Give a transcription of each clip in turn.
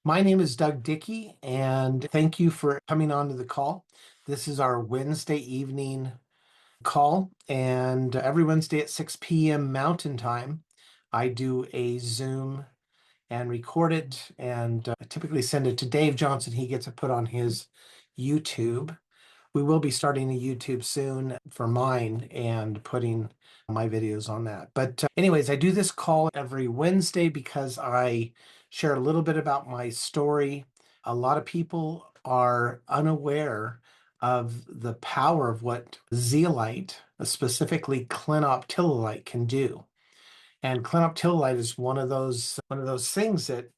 My name is Doug Dickey, and thank you for coming on to the call. This is our Wednesday evening call, and every Wednesday at 6 p.m. Mountain Time, I do a Zoom and record it and typically send it to Dave Johnson. He gets it put on his YouTube. We will be starting a YouTube soon for mine and putting my videos on that. But anyways, I do this call every Wednesday because I share a little bit about my story. A lot of people are unaware of the power of what zeolite, specifically clinoptilolite, can do. And clinoptilolite is one of those things that,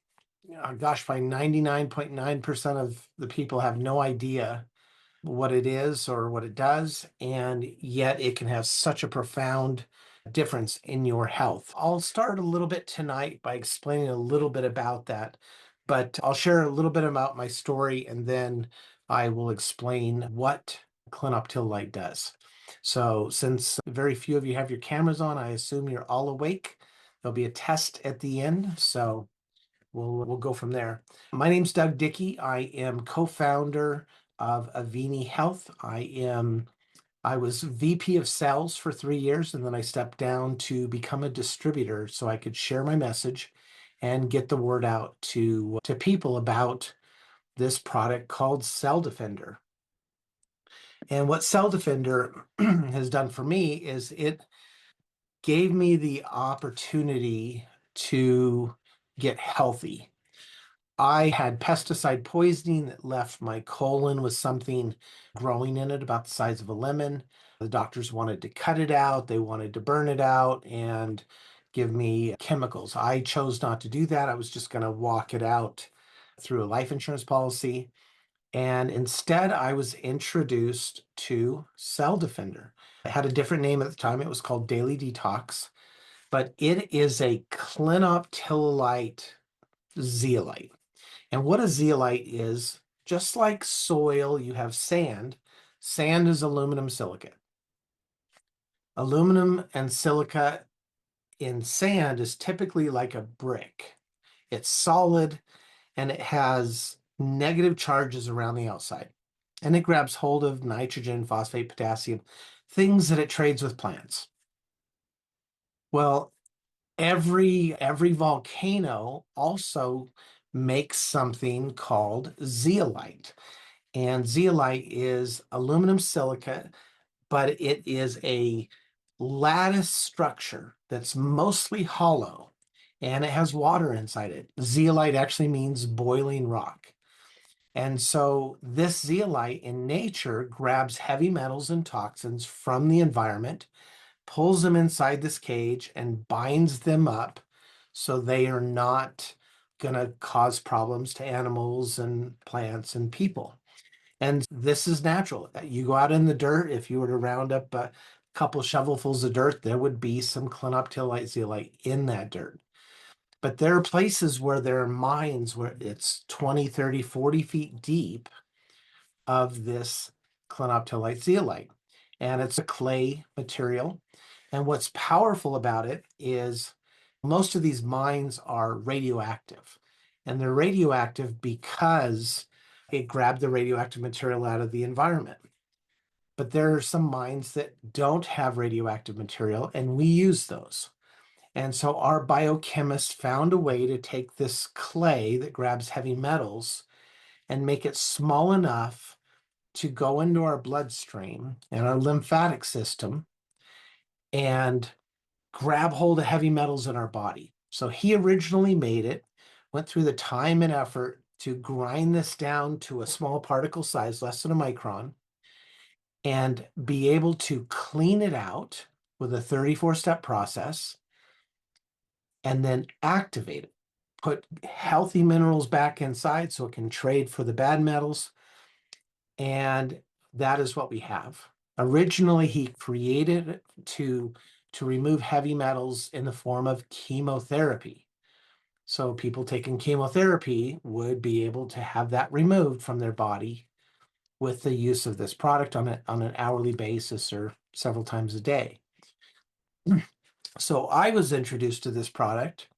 gosh, by 99.9% of the people have no idea what it is or what it does, and yet it can have such a profound difference in your health. I'll start a little bit tonight by explaining a little bit about that, but I'll share a little bit about my story and then I will explain what clinoptilolite does. So, since very few of you have your cameras on, I assume you're all awake. There'll be a test at the end, so we'll go from there. My name's Doug Dickey. I am co-founder of Aveni Health. I was VP of sales for 3 years, and then I stepped down to become a distributor so I could share my message and get the word out to people about this product called Cell Defender. And what Cell Defender has done for me is it gave me the opportunity to get healthy. I had pesticide poisoning that left my colon with something growing in it about the size of a lemon. The doctors wanted to cut it out, they wanted to burn it out and give me chemicals. I chose not to do that. I was just going to walk it out through a life insurance policy. And instead, I was introduced to Cell Defender. It had a different name at the time. It was called Daily Detox, but it is a clinoptilolite zeolite. And what a zeolite is, just like soil, you have sand. Sand is aluminum silicate. Aluminum and silica in sand is typically like a brick. It's solid and it has negative charges around the outside. And it grabs hold of nitrogen, phosphate, potassium, things that it trades with plants. Well, every volcano also makes something called zeolite. And zeolite is aluminum silicate, but it is a lattice structure that's mostly hollow and it has water inside it. Zeolite actually means boiling rock. And so this zeolite in nature grabs heavy metals and toxins from the environment, pulls them inside this cage, and binds them up so they are not going to cause problems to animals and plants and people. And this is natural. You go out in the dirt, if you were to round up a couple shovelfuls of dirt, there would be some clinoptilolite zeolite in that dirt. But there are places where there are mines where it's 20, 30, 40 feet deep of this clinoptilolite zeolite. And it's a clay material. And what's powerful about it is most of these mines are radioactive. And they're radioactive because it grabbed the radioactive material out of the environment. But there are some mines that don't have radioactive material, and we use those. And so our biochemist found a way to take this clay that grabs heavy metals and make it small enough to go into our bloodstream and our lymphatic system and grab hold of heavy metals in our body. So he originally made it, went through the time and effort to grind this down to a small particle size, less than a micron, and be able to clean it out with a 34-step process and then activate it. Put healthy minerals back inside so it can trade for the bad metals. And that is what we have. Originally, he created it to remove heavy metals in the form of chemotherapy. So people taking chemotherapy would be able to have that removed from their body with the use of this product on an hourly basis or several times a day. So I was introduced to this product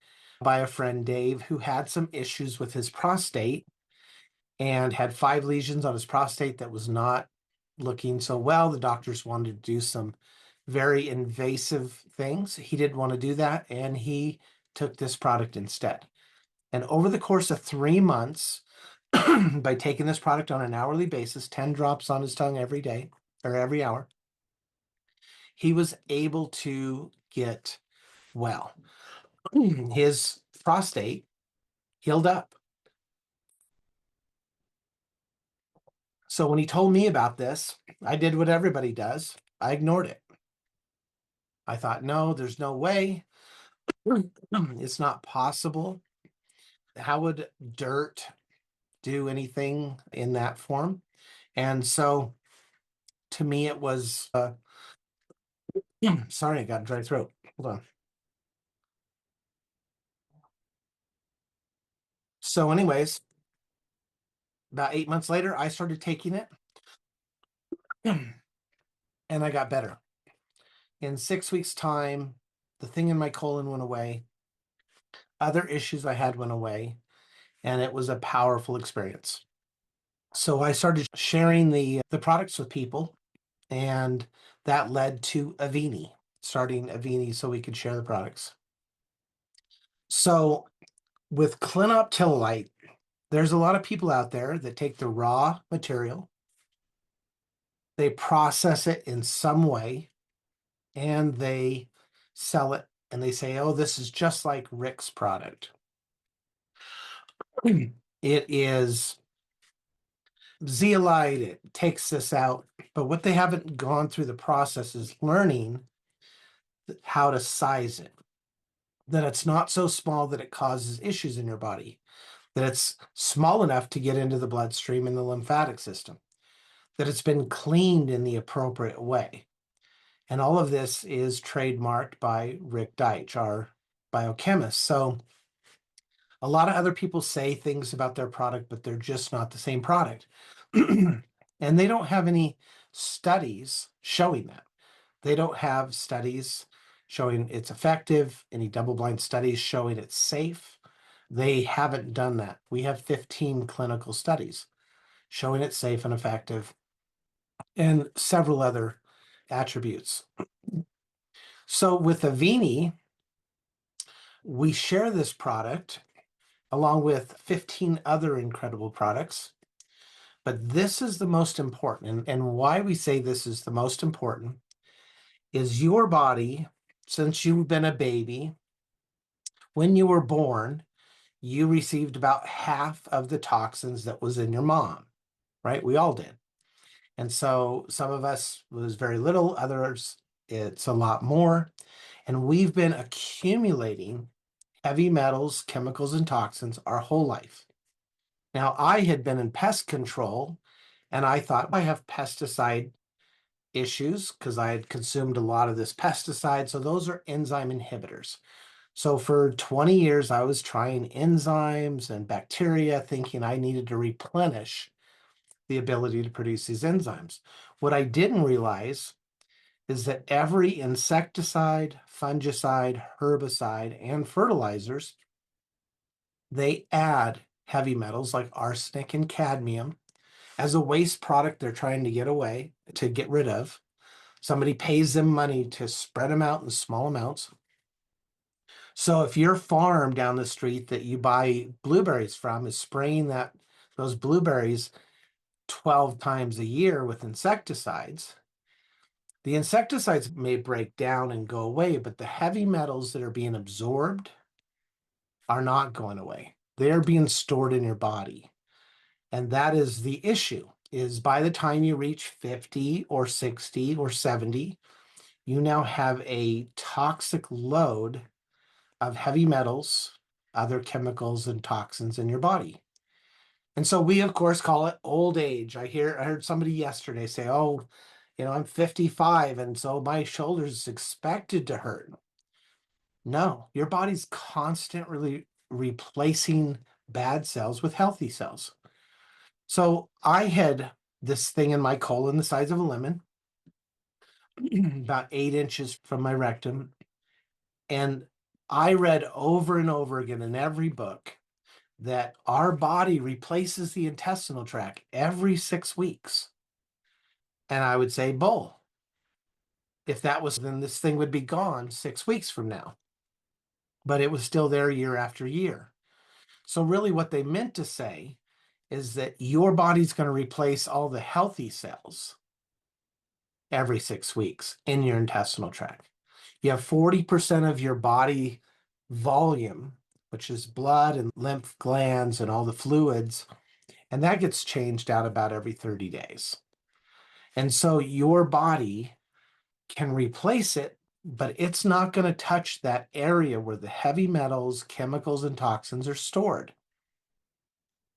by a friend, Dave, who had some issues with his prostate and had 5 lesions on his prostate that was not looking so well. The doctors wanted to do some very invasive things. He didn't want to do that, and he took this product instead. And over the course of 3 months, by taking this product on an hourly basis, 10 drops on his tongue every day or every hour, he was able to get well. His prostate healed up. So when he told me about this, I did what everybody does. I ignored it. I thought, no, there's no way. It's not possible. How would dirt do anything in that form? And so to me, it was, sorry, I got a dry throat. Hold on. So anyways, about 8 months later, I started taking it and I got better. In 6 weeks' time, the thing in my colon went away. Other issues I had went away, and it was a powerful experience. So I started sharing the products with people, and that led to Aveni, starting Aveni so we could share the products. So with clinoptilolite, there's a lot of people out there that take the raw material, they process it in some way, and they sell it, and they say, oh, this is just like Rick's product. It is Zeolite, it takes this out, but what they haven't gone through the process is learning how to size it, that it's not so small that it causes issues in your body, that it's small enough to get into the bloodstream and the lymphatic system, that it's been cleaned in the appropriate way. And all of this is trademarked by Rick Deitch, our biochemist. So a lot of other people say things about their product, but they're just not the same product. And they don't have any studies showing that. They don't have studies showing it's effective, any double-blind studies showing it's safe. They haven't done that. We have 15 clinical studies showing it's safe and effective, and several other attributes. So with Aveni, we share this product along with 15 other incredible products. But this is the most important. And why we say this is the most important is your body, since you've been a baby, when you were born, you received about half of the toxins that was in your mom, right? We all did. And so some of us was very little, others it's a lot more. And we've been accumulating heavy metals, chemicals, and toxins our whole life. Now, I had been in pest control, and I thought I have pesticide issues because I had consumed a lot of this pesticide. So those are enzyme inhibitors. So for 20 years, I was trying enzymes and bacteria, thinking I needed to replenish the ability to produce these enzymes. What I didn't realize is that every insecticide, fungicide, herbicide, and fertilizers, they add heavy metals like arsenic and cadmium as a waste product they're trying to get rid of. Somebody pays them money to spread them out in small amounts. So if your farm down the street that you buy blueberries from is spraying those blueberries 12 times a year with insecticides, the insecticides may break down and go away, but the heavy metals that are being absorbed are not going away. They are being stored in your body. And that is the issue, is by the time you reach 50 or 60 or 70, you now have a toxic load of heavy metals, other chemicals, and toxins in your body. And so we, of course, call it old age. I heard somebody yesterday say, oh, I'm 55, and so my shoulders expected to hurt. No, your body's constantly replacing bad cells with healthy cells. So I had this thing in my colon the size of a lemon, about 8 inches from my rectum. And I read over and over again in every book that our body replaces the intestinal tract every 6 weeks. And I would say, bull. If that was, then this thing would be gone 6 weeks from now. But it was still there year after year. So, really, what they meant to say is that your body's going to replace all the healthy cells every 6 weeks in your intestinal tract. You have 40% of your body volume, which is blood and lymph glands and all the fluids, and that gets changed out about every 30 days. And so your body can replace it, but it's not going to touch that area where the heavy metals, chemicals, and toxins are stored.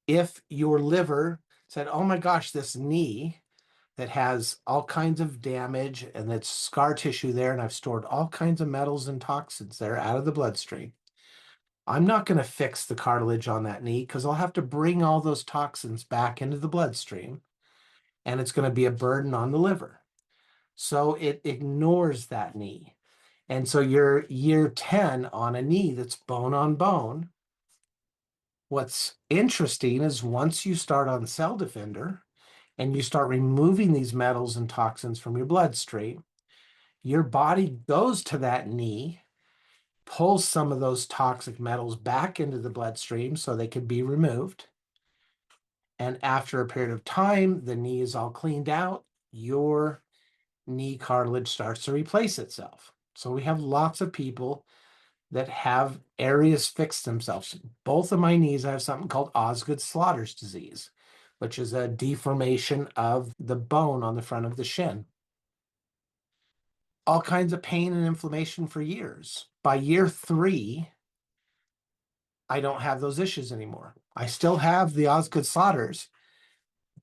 If your liver said, oh my gosh, this knee that has all kinds of damage and it's scar tissue there, and I've stored all kinds of metals and toxins there out of the bloodstream, I'm not going to fix the cartilage on that knee because I'll have to bring all those toxins back into the bloodstream, and it's going to be a burden on the liver. So it ignores that knee. And so you're year 10 on a knee that's bone on bone. What's interesting is once you start on Cell Defender and you start removing these metals and toxins from your bloodstream, your body goes to that knee, pulls some of those toxic metals back into the bloodstream so they can be removed. And after a period of time, the knee is all cleaned out, your knee cartilage starts to replace itself. So we have lots of people that have areas fix themselves. Both of my knees, I have something called Osgood-Schlatter's disease, which is a deformation of the bone on the front of the shin. All kinds of pain and inflammation for years. By year 3, I don't have those issues anymore. I still have the Osgood-Schlatter's,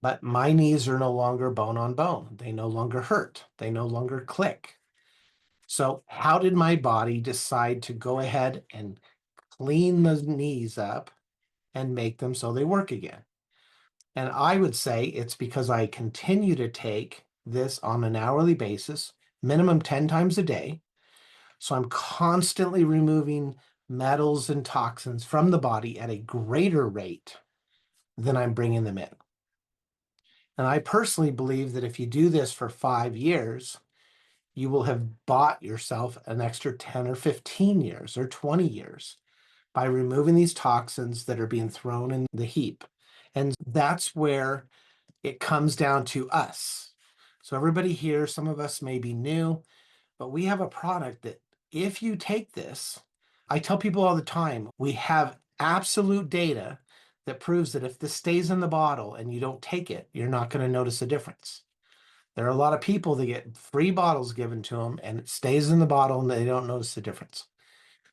but my knees are no longer bone on bone. They no longer hurt. They no longer click. So how did my body decide to go ahead and clean the knees up and make them so they work again? And I would say it's because I continue to take this on an hourly basis, minimum 10 times a day. So I'm constantly removing metals and toxins from the body at a greater rate than I'm bringing them in. And I personally believe that if you do this for 5 years, you will have bought yourself an extra 10 or 15 years or 20 years by removing these toxins that are being thrown in the heap. And that's where it comes down to us. So everybody here, some of us may be new, but we have a product that if you take this, I tell people all the time, we have absolute data that proves that if this stays in the bottle and you don't take it, you're not going to notice a difference. There are a lot of people that get free bottles given to them and it stays in the bottle and they don't notice the difference.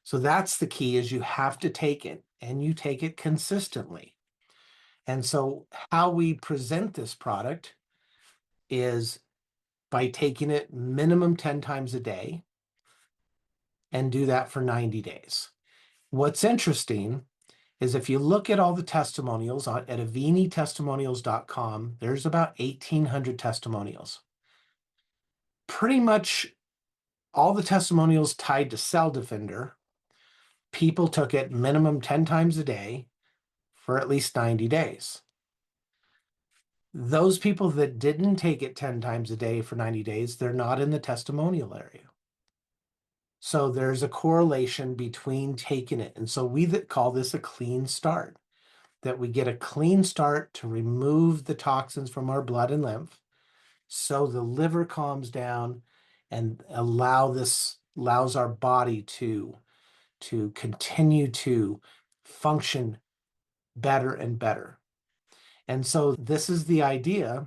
So that's the key, is you have to take it and you take it consistently. And so how we present this product is by taking it minimum 10 times a day and do that for 90 days. What's interesting is if you look at all the testimonials at avenitestimonials.com, there's about 1,800 testimonials. Pretty much all the testimonials tied to Cell Defender, people took it minimum 10 times a day for at least 90 days. Those people that didn't take it 10 times a day for 90 days, they're not in the testimonial area. So there's a correlation between taking it. And so we that call this a clean start, that we get a clean start to remove the toxins from our blood and lymph so the liver calms down and allows our body to continue to function better and better. And so this is the idea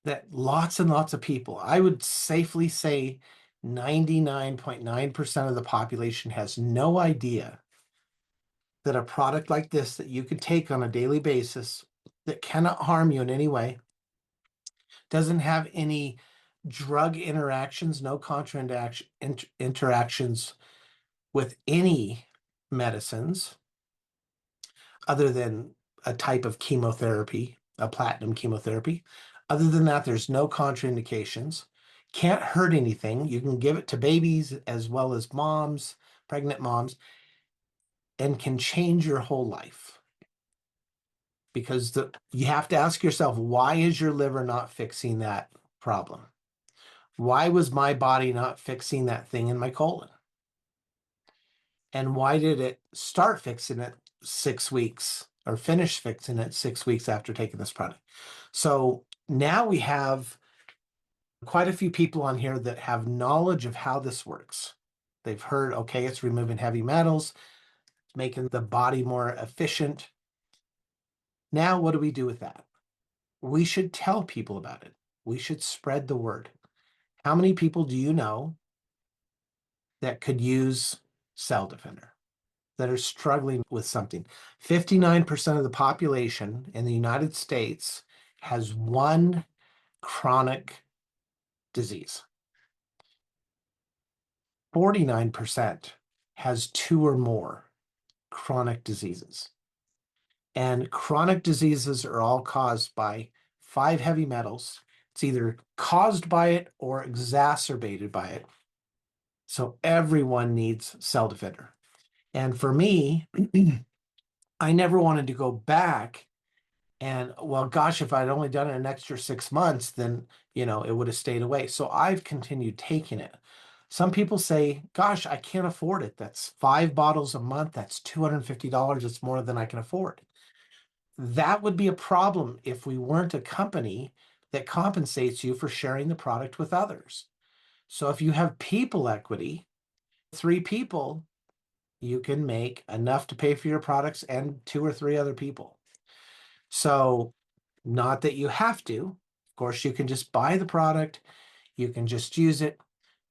that lots and lots of people, I would safely say 99.9% of the population has no idea that a product like this that you could take on a daily basis that cannot harm you in any way, doesn't have any drug interactions, no contra interactions with any medicines other than a type of chemotherapy, a platinum chemotherapy. Other than that, there's no contraindications. Can't hurt anything. You can give it to babies as well as moms, pregnant moms, and can change your whole life. Because you have to ask yourself, why is your liver not fixing that problem? Why was my body not fixing that thing in my colon? And why did it start fixing it 6 weeks or finish fixing it 6 weeks after taking this product? So now we have quite a few people on here that have knowledge of how this works. They've heard, okay, it's removing heavy metals, it's making the body more efficient. Now, what do we do with that? We should tell people about it. We should spread the word. How many people do you know that could use Cell Defender, that are struggling with something? 59% of the population in the United States has one chronic disease. 49% has 2 or more chronic diseases. And chronic diseases are all caused by 5 heavy metals. It's either caused by it or exacerbated by it. So everyone needs Cell Defender. And for me, I never wanted to go back and, well, gosh, if I'd only done it an extra 6 months, then, it would have stayed away. So I've continued taking it. Some people say, gosh, I can't afford it. That's 5 bottles a month. That's $250. It's more than I can afford. That would be a problem if we weren't a company that compensates you for sharing the product with others. So if you have people equity, 3 people, you can make enough to pay for your products and 2 or 3 other people. So not that you have to. Of course, you can just buy the product, you can just use it.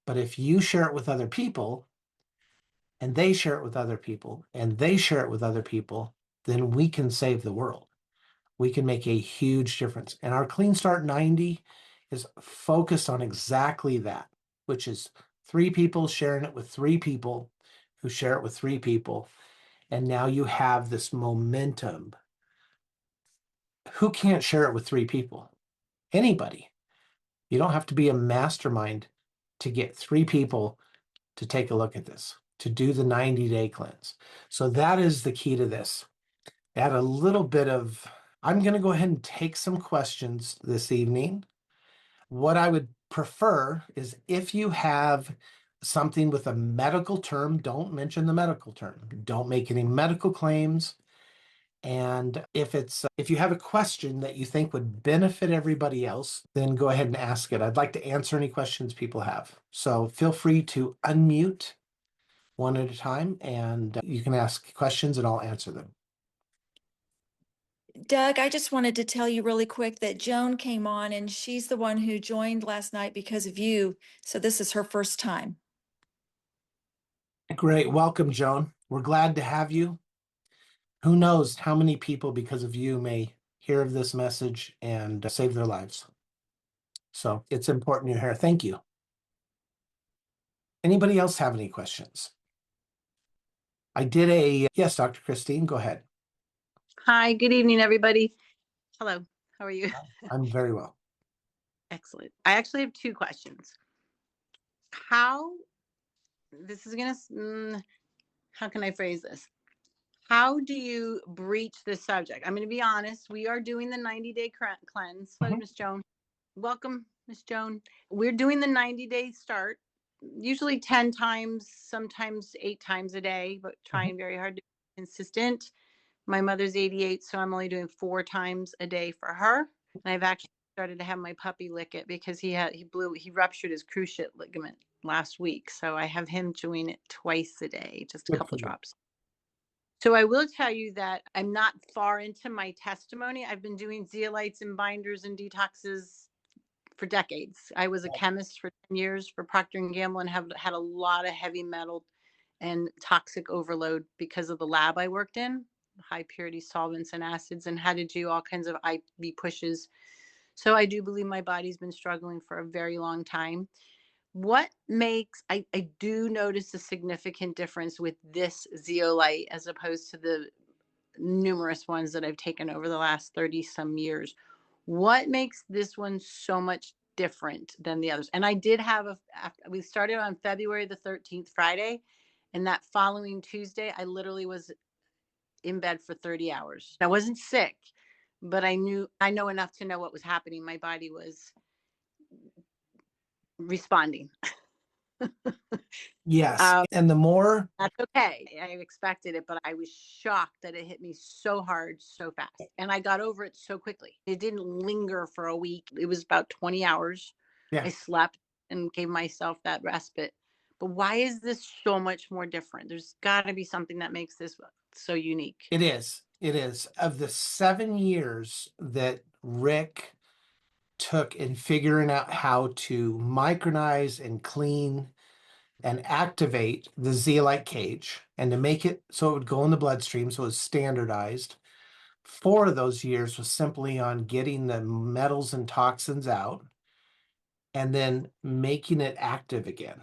But if you share it with other people, and they share it with other people, and they share it with other people, then we can save the world. We can make a huge difference. And our Clean Start 90 is focused on exactly that, which is 3 people sharing it with 3 people who share it with 3 people. And now you have this momentum. Who can't share it with 3 people? Anybody. You don't have to be a mastermind to get 3 people to take a look at this, to do the 90-day cleanse. So that is the key to this. Add a little bit of, I'm going to go ahead and take some questions this evening. What I would prefer is, if you have something with a medical term, don't mention the medical term. Don't make any medical claims. And if you have a question that you think would benefit everybody else, then go ahead and ask it. I'd like to answer any questions people have. So feel free to unmute one at a time, and you can ask questions and I'll answer them. Doug, I just wanted to tell you really quick that Joan came on, and she's the one who joined last night because of you. So this is her first time. Great. Welcome, Joan. We're glad to have you. Who knows how many people, because of you, may hear of this message and save their lives. So it's important you're here. Thank you. Anybody else have any questions? Yes, Dr. Christine, go ahead. Hi, good evening, everybody. Hello, how are you? I'm very well. Excellent. I actually have 2 questions. How can I phrase this? How do you breach this subject? I'm going to be honest. We are doing the 90-day cleanse. Hello, Miss Joan. Welcome, Miss Joan. We're doing the 90-day start, usually 10 times, sometimes 8 times a day, but trying very hard to be consistent. My mother's 88, so I'm only doing 4 times a day for her. And I've actually started to have my puppy lick it because he ruptured his cruciate ligament last week. So I have him doing it twice a day, just a couple drops. So I will tell you that I'm not far into my testimony. I've been doing zeolites and binders and detoxes for decades. I was a chemist for 10 years for Procter & Gamble and have had a lot of heavy metal and toxic overload because of the lab I worked in, high purity solvents and acids, and had to do all kinds of IV pushes. So I do believe my body's been struggling for a very long time. What makes, I do notice a significant difference with this zeolite as opposed to the numerous ones that I've taken over the last 30 some years. What makes this one so much different than the others? And I did have we started on February the 13th, Friday, And that following Tuesday, I literally was in bed for 30 hours. I wasn't sick, but I know enough to know what was happening. My body was responding. Yes. And the more That's okay. I expected it, but I was shocked that it hit me so hard, so fast. And I got over it so quickly. It didn't linger for a week. It was about 20 hours. Yeah. I slept and gave myself that respite. But why is this so much more different? There's got to be something that makes this so unique. It is. It is. Of the 7 years that Rick took in figuring out how to micronize and clean and activate the zeolite cage and to make it so it would go in the bloodstream, so it was standardized. 4 of those years was simply on getting the metals and toxins out and then making it active again.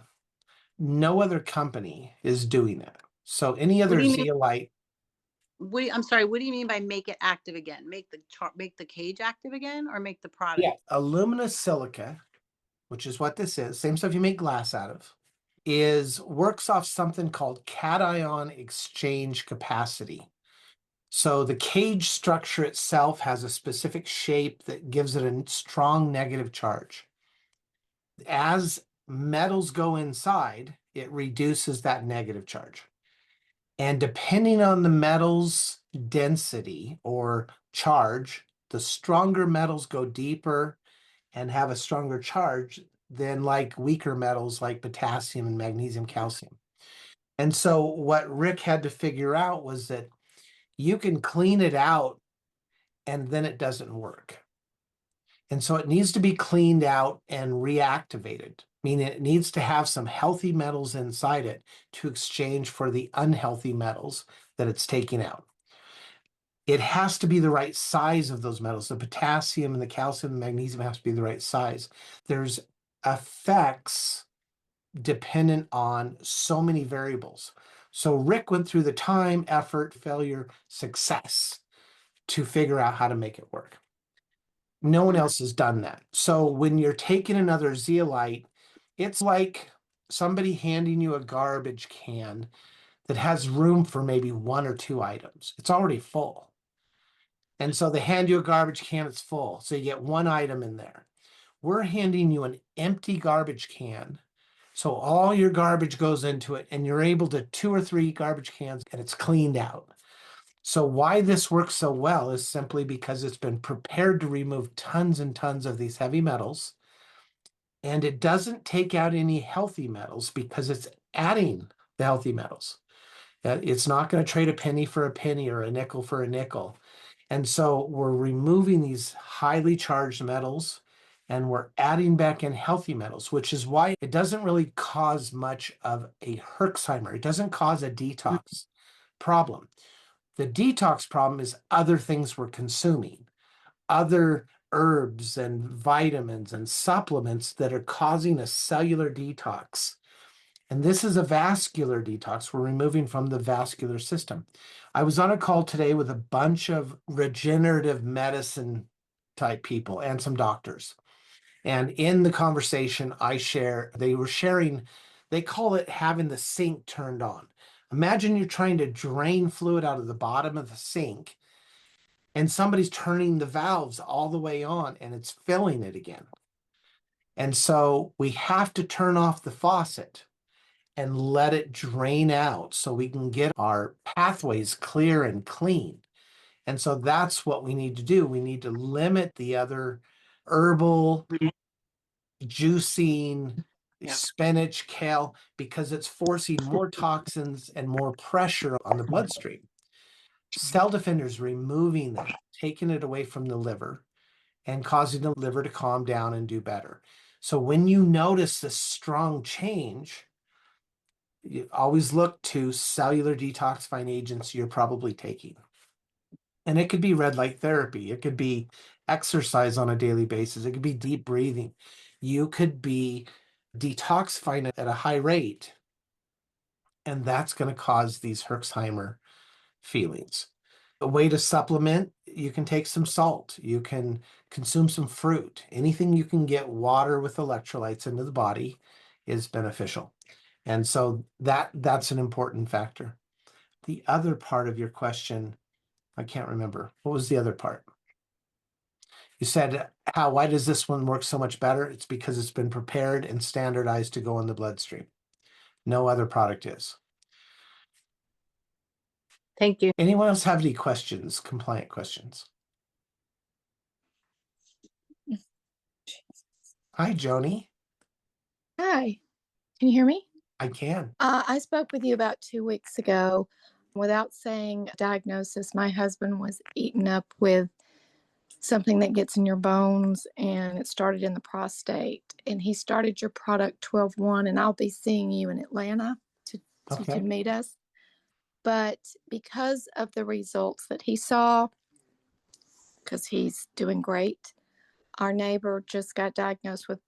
No other company is doing that. So any What other do you mean? zeolite, I'm sorry. What do you mean by make it active again? Make the cage active again, or make the product? alumina silica, which is what this is, same stuff you make glass out of, works off something called cation exchange capacity. So the cage structure itself has a specific shape that gives it a strong negative charge. As metals go inside, it reduces that negative charge. And depending on the metal's density or charge, the stronger metals go deeper and have a stronger charge than like weaker metals like potassium and magnesium, calcium. And so what Rick had to figure out was that you can clean it out and then it doesn't work. And so it needs to be cleaned out and reactivated, meaning it needs to have some healthy metals inside it to exchange for the unhealthy metals that it's taking out. It has to be the right size of those metals. The potassium and the calcium and magnesium has to be the right size. There's effects dependent on so many variables. So Rick went through the time, effort, failure, success to figure out how to make it work. No one else has done that. So when you're taking another zeolite, it's like somebody handing you a garbage can that has room for maybe 1 or 2 items. It's already full. And so they hand you a garbage can, it's full. So you get 1 item in there. We're handing you an empty garbage can. So all your garbage goes into it and you're able to 2 or 3 garbage cans and it's cleaned out. So why this works so well is simply because it's been prepared to remove tons and tons of these heavy metals. And it doesn't take out any healthy metals because it's adding the healthy metals. It's not going to trade a penny for a penny or a nickel for a nickel. And so we're removing these highly charged metals and we're adding back in healthy metals, which is why it doesn't really cause much of a Herxheimer. It doesn't cause a detox problem. The detox problem is other things we're consuming, other herbs and vitamins and supplements that are causing a cellular detox. And this is a vascular detox we're removing from the vascular system. I was on a call today with a bunch of regenerative medicine type people and some doctors. And in the conversation, they were sharing, they call it having the sink turned on. Imagine you're trying to drain fluid out of the bottom of the sink and somebody's turning the valves all the way on and it's filling it again. And so we have to turn off the faucet and let it drain out so we can get our pathways clear and clean. And so that's what we need to do. We need to limit the other herbal, juicing, spinach, kale, because it's forcing more toxins and more pressure on the bloodstream. Cell defenders removing that, taking it away from the liver and causing the liver to calm down and do better. So when you notice this strong change, you always look to cellular detoxifying agents you're probably taking. And it could be red light therapy. It could be exercise on a daily basis. It could be deep breathing. You could be detoxifying at a high rate. And that's going to cause these Herxheimer feelings. A way to supplement, you can take some salt. You can consume some fruit. Anything you can get water with electrolytes into the body is beneficial. And so that's an important factor. The other part of your question, I can't remember. What was the other part? You said, why does this one work so much better? It's because it's been prepared and standardized to go in the bloodstream. No other product is. Thank you. Anyone else have any questions, compliant questions? Hi, Joni. Hi, can you hear me? I can. I spoke with you about 2 weeks ago. Without saying a diagnosis, my husband was eaten up with something that gets in your bones, and it started in the prostate. And he started your product 12/1, and I'll be seeing you in Atlanta to meet us. But because of the results that he saw, because he's doing great, our neighbor just got diagnosed with,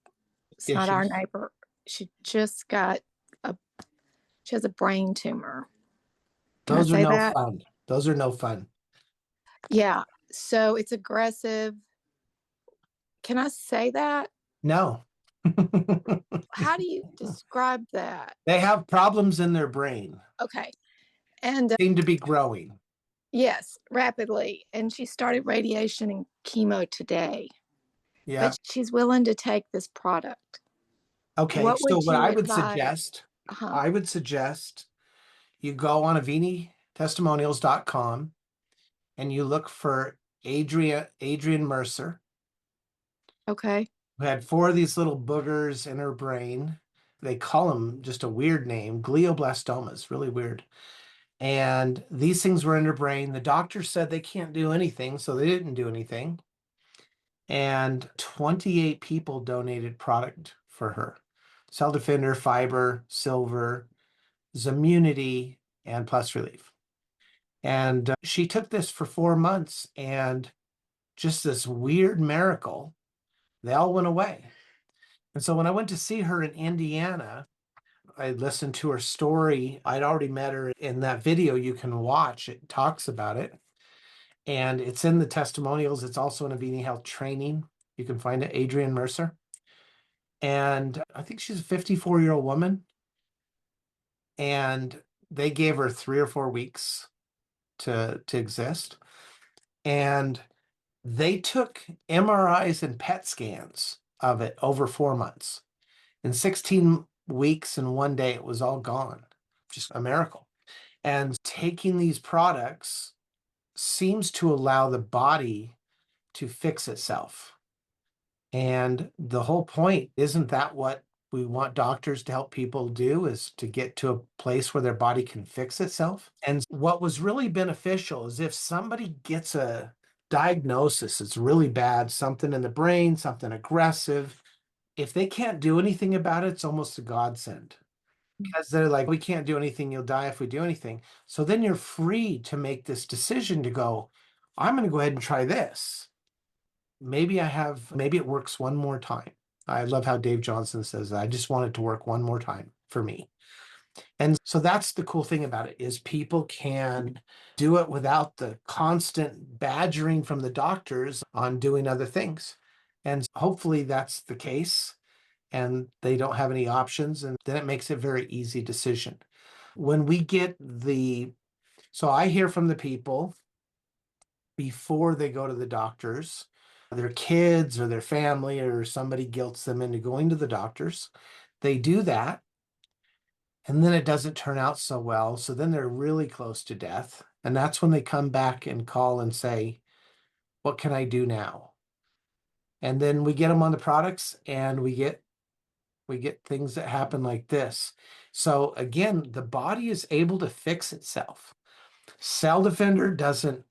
it's not our neighbor, she just got she has a brain tumor. Can Those I are say no that? fun. Those are no fun. Yeah. So it's aggressive. Can I say that? No. How do you describe that? They have problems in their brain. Okay. And Seem to be growing. yes, rapidly. And she started radiation and chemo today. Yeah. But she's willing to take this product. Okay. What So would what you I would advise? suggest you go on Aveni Testimonials.com and you look for Adrian Mercer, Okay. who had 4 of these little boogers in her brain. They call them just a weird name, glioblastomas, really weird. And these things were in her brain. The doctor said they can't do anything, so they didn't do anything. And 28 people donated product for her. Cell Defender, Fiber, Silver, Zimmunity, and Plus Relief. And she took this for 4 months, and just this weird miracle, they all went away. And so when I went to see her in Indiana, I listened to her story. I'd already met her in that video you can watch. It talks about it. And it's in the testimonials. It's also in Aveni Health training. You can find it, Adrian Mercer. And I think she's a 54-year-old woman. And they gave her 3 or 4 weeks to exist. And they took MRIs and PET scans of it over 4 months. In 16 weeks and 1 day, it was all gone. Just a miracle. And taking these products seems to allow the body to fix itself. And the whole point, isn't that what we want doctors to help people do, is to get to a place where their body can fix itself? And what was really beneficial is if somebody gets a diagnosis, it's really bad, something in the brain, something aggressive, if they can't do anything about it, it's almost a godsend. Because they're like, we can't do anything, you'll die if we do anything. So then you're free to make this decision to go, I'm going to go ahead and try this. Maybe it works one more time. I love how Dave Johnson says, I just want it to work one more time for me. And so that's the cool thing about it, is people can do it without the constant badgering from the doctors on doing other things. And hopefully that's the case, and they don't have any options, and then it makes a very easy decision. When we get so I hear from the people before they go to the doctors, their kids or their family or somebody guilts them into going to the doctors. They do that, and then it doesn't turn out so well. So then they're really close to death. And that's when they come back and call and say, what can I do now? And then we get them on the products, and we get things that happen like this. So again, the body is able to fix itself. Cell Defender doesn't,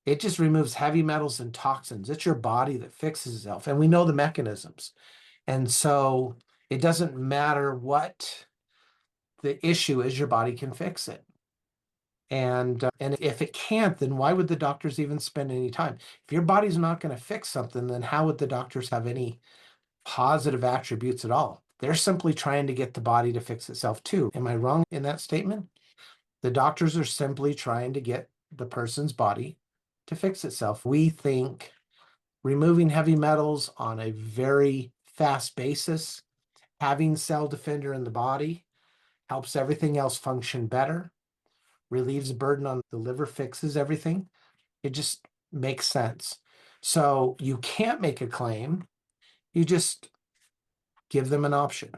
it just removes heavy metals and toxins. It's your body that fixes itself. And we know the mechanisms. And so it doesn't matter what the issue is, your body can fix it. And if it can't, then why would the doctors even spend any time? If your body's not going to fix something, then how would the doctors have any positive attributes at all? They're simply trying to get the body to fix itself too. Am I wrong in that statement? The doctors are simply trying to get the person's body to fix itself. We think removing heavy metals on a very fast basis, having Cell Defender in the body, helps everything else function better, relieves the burden on the liver, fixes everything. It just makes sense. So you can't make a claim. You just give them an option.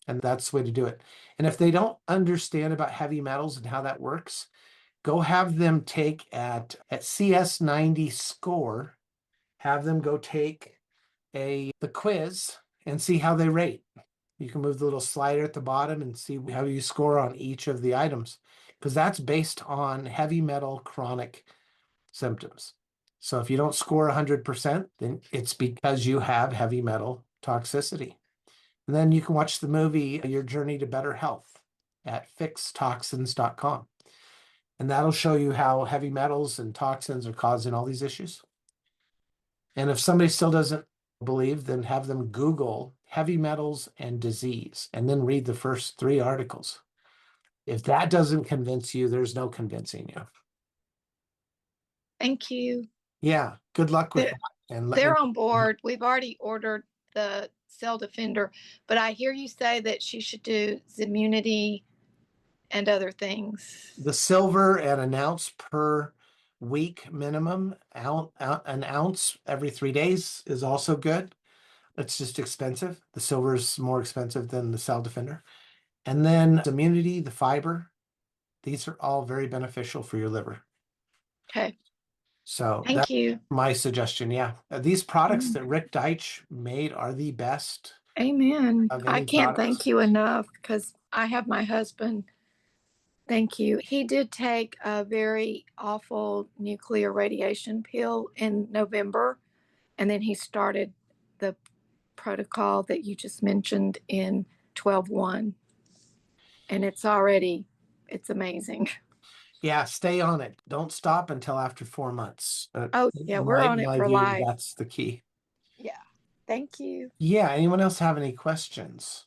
And that's the way to do it. And if they don't understand about heavy metals and how that works, go have them take at CS90 score, have them go take the quiz and see how they rate. You can move the little slider at the bottom and see how you score on each of the items, because that's based on heavy metal chronic symptoms. So if you don't score 100%, then it's because you have heavy metal toxicity. And then you can watch the movie Your Journey to Better Health at fixtoxins.com. And that'll show you how heavy metals and toxins are causing all these issues. And if somebody still doesn't believe, then have them Google heavy metals and disease and then read the first 3 articles. If that doesn't convince you, there's no convincing you. Thank you. Yeah, good luck with that. And They're on board. We've already ordered the Cell Defender, but I hear you say that she should do Immunity and other things. The silver and an ounce per week minimum, an ounce every 3 days is also good. It's just expensive. The silver is more expensive than the Cell Defender. And then immunity, the fiber, these are all very beneficial for your liver. Okay. So Thank that's you. my suggestion. Yeah. These products that Rick Deitch made are the best. Amen. Of I any can't products. thank you enough, because I have my husband. Thank you. He did take a very awful nuclear radiation pill in November, and then he started the protocol that you just mentioned in 12/1. And it's amazing. Yeah, stay on it. Don't stop until after 4 months. Oh, yeah, we're on it my for view, life. that's the key. Yeah. Thank you. Yeah. Anyone else have any questions?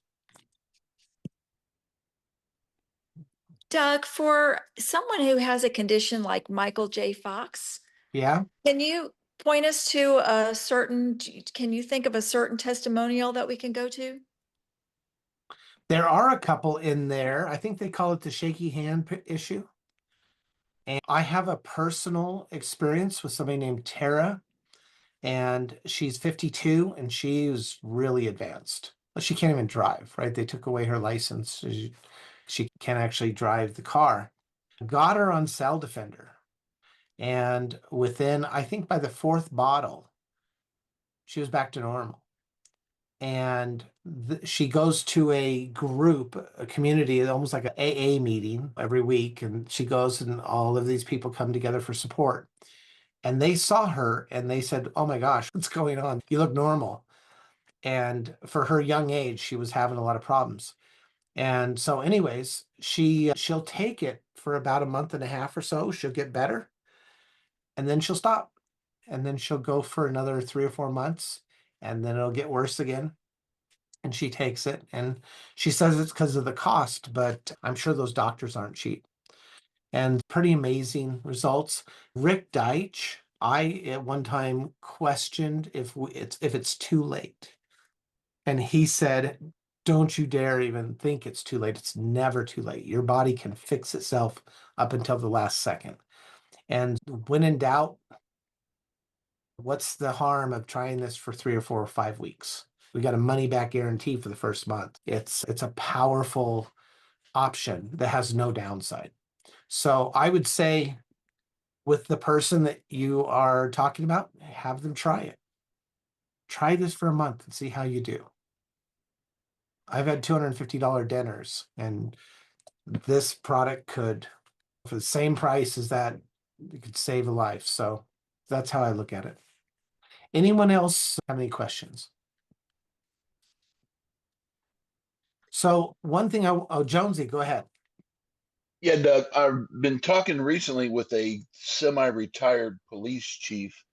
Doug, for someone who has a condition like Michael J. Fox, Yeah. can you point us to can you think of a certain testimonial that we can go to? There are a couple in there. I think they call it the shaky hand issue. And I have a personal experience with somebody named Tara, and she's 52 and she was really advanced. She can't even drive, right? They took away her license. She can't actually drive the car. Got her on Cell Defender. And within, I think by the 4th bottle, she was back to normal. And she goes to a group, a community, almost like an AA meeting every week. And she goes and all of these people come together for support. And they saw her and they said, "Oh my gosh, what's going on? You look normal." And for her young age, she was having a lot of problems. And so anyways, she'll take it for about a month and a half or so. She'll get better and then she'll stop. And then she'll go for another 3 or 4 months and then it'll get worse again. And she takes it and she says it's because of the cost, but I'm sure those doctors aren't cheap. And pretty amazing results. Rick Deitch, I at one time questioned if it's too late. And he said, "Don't you dare even think it's too late. It's never too late. Your body can fix itself up until the last second. And when in doubt, what's the harm of trying this for 3 or 4 or 5 weeks? We got a money back guarantee for the first month. It's a powerful option that has no downside. So I would say with the person that you are talking about, have them try it. Try this for a month and see how you do. I've had $250 dinners, and this product could, for the same price as that, it could save a life. So that's how I look at it. Anyone else have any questions? So one thing, Jonesy, go ahead. Yeah, Doug, I've been talking recently with a semi-retired police chief.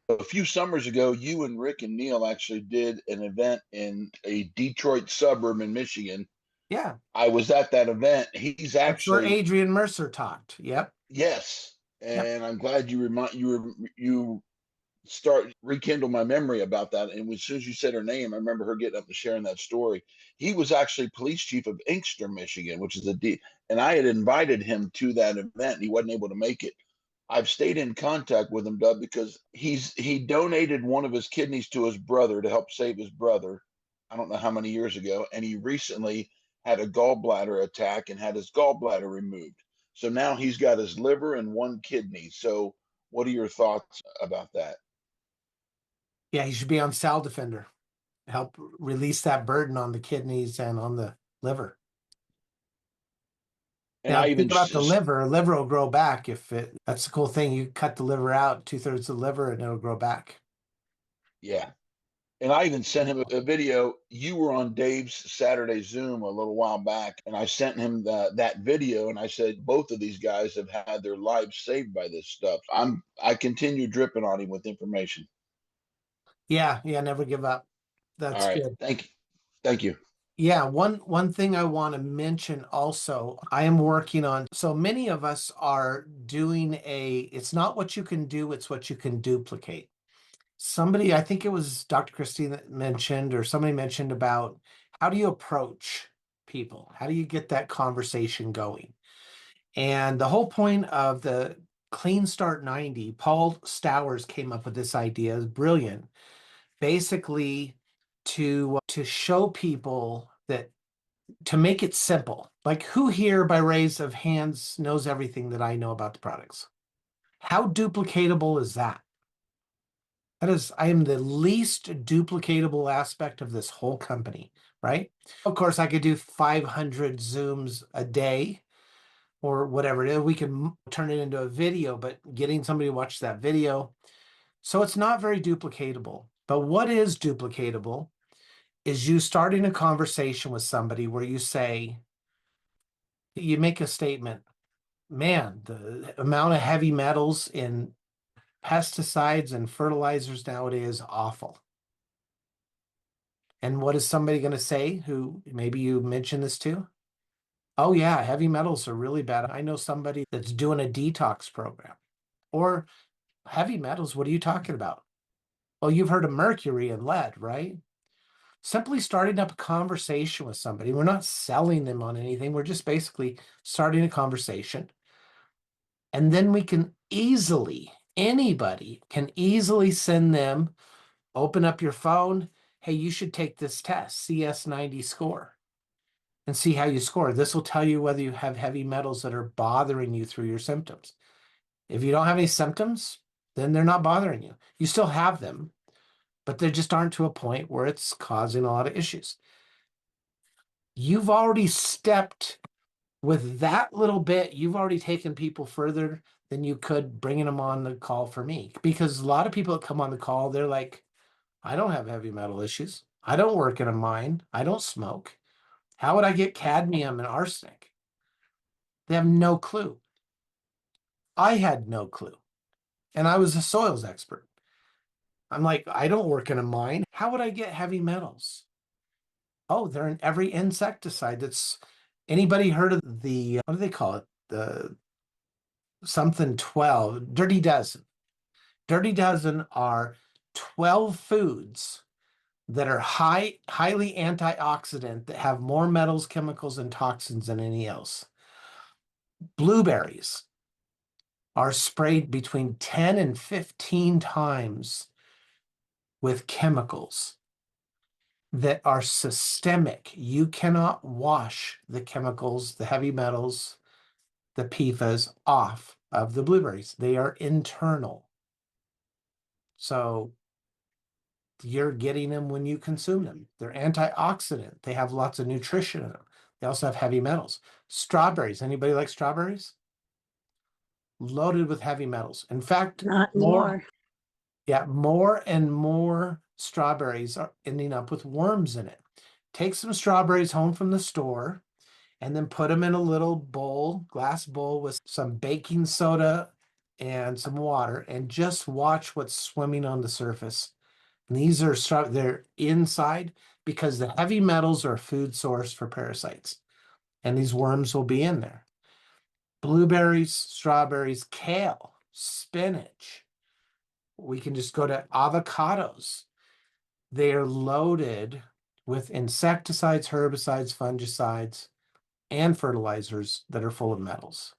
A few summers ago, you and Rick and Neil actually did an event in a Detroit suburb in Michigan. Yeah. I was at that event. He's That's where actually, Adrian Mercer talked. Yep. yes. And I'm glad you start rekindle my memory about that. And as soon as you said her name, I remember her getting up and sharing that story. He was actually police chief of Inkster, Michigan, which is and I had invited him to that event. And he wasn't able to make it. I've stayed in contact with him, Doug, because he donated one of his kidneys to his brother to help save his brother. I don't know how many years ago, and he recently had a gallbladder attack and had his gallbladder removed. So now he's got his liver and one kidney. So what are your thoughts about that? Yeah, he should be on Sal Defender. Help release that burden on the kidneys and on the liver. And Now, I even think about the liver. Liver will grow back if that's the cool thing. You cut the liver out, 2/3 of the liver, and it'll grow back. yeah. And I even sent him a video. You were on Dave's Saturday Zoom a little while back, and I sent him that video, and I said both of these guys have had their lives saved by this stuff. I continue dripping on him with information. Yeah, never give up. All That's right, good. thank you. Yeah, one thing I want to mention also, I am working on, so many of us are doing it's not what you can do, it's what you can duplicate. Somebody, I think it was Dr. Christine that mentioned, or somebody mentioned about how do you approach people? How do you get that conversation going? And the whole point of the Clean Start 90, Paul Stowers came up with this idea, is brilliant. Basically, to show people that to make it simple. Like, who here by raise of hands knows everything that I know about the products? How duplicatable is that? That is, I am the least duplicatable aspect of this whole company, right? Of course, I could do 500 Zooms a day or whatever it is. We can turn it into a video, but getting somebody to watch that video. So it's not very duplicatable. But what is duplicatable is you starting a conversation with somebody where you say, you make a statement, man, the amount of heavy metals in pesticides and fertilizers nowadays is awful. And what is somebody going to say who maybe you mentioned this to? Oh, yeah, heavy metals are really bad. I know somebody that's doing a detox program. Or heavy metals, what are you talking about? Well, you've heard of mercury and lead, right? Simply starting up a conversation with somebody. We're not selling them on anything. We're just basically starting a conversation. And then we can anybody can easily send them, open up your phone. Hey, you should take this test, CS90 score, and see how you score. This will tell you whether you have heavy metals that are bothering you through your symptoms. If you don't have any symptoms, then they're not bothering you. You still have them, but they just aren't to a point where it's causing a lot of issues. You've already stepped with that little bit, you've already taken people further than you could bringing them on the call for me. Because a lot of people that come on the call, they're like, I don't have heavy metal issues. I don't work in a mine. I don't smoke. How would I get cadmium and arsenic? They have no clue. I had no clue. And I was a soils expert. I'm like, I don't work in a mine. How would I get heavy metals? Oh, they're in every insecticide. That's anybody heard of the, what do they call it? The something 12, Dirty Dozen. Dirty Dozen are 12 foods that are highly antioxidant that have more metals, chemicals, and toxins than any else. Blueberries are sprayed between 10 and 15 times with chemicals that are systemic. You cannot wash the chemicals, the heavy metals, the PFAS off of the blueberries. They are internal. So you're getting them when you consume them. They're antioxidant. They have lots of nutrition in them. They also have heavy metals. Strawberries. Anybody like strawberries? Loaded with heavy metals. In fact, Not anymore. more and more strawberries are ending up with worms in it. Take some strawberries home from the store and then put them in a little bowl, glass bowl with some baking soda and some water, and just watch what's swimming on the surface. And these are they're inside because the heavy metals are a food source for parasites, and these worms will be in there. Blueberries, strawberries, kale, spinach, We can just go to avocados. They are loaded with insecticides, herbicides, fungicides, and fertilizers that are full of metals.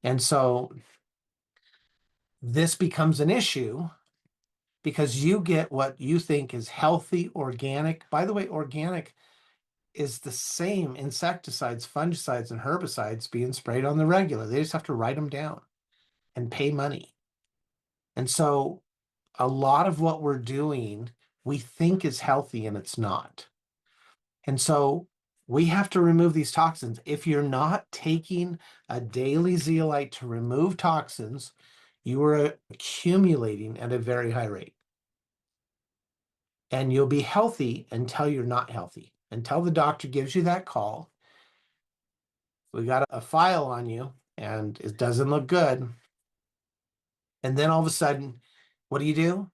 And so this becomes an issue because you get what you think is healthy, organic. By the way, organic is the same insecticides, fungicides, and herbicides being sprayed on the regular. They just have to write them down and pay money. And so a lot of what we're doing, we think is healthy and it's not. And so we have to remove these toxins. If you're not taking a daily zeolite to remove toxins, you are accumulating at a very high rate. And you'll be healthy until you're not healthy, until the doctor gives you that call. We got a file on you and it doesn't look good. And then all of a sudden, what do?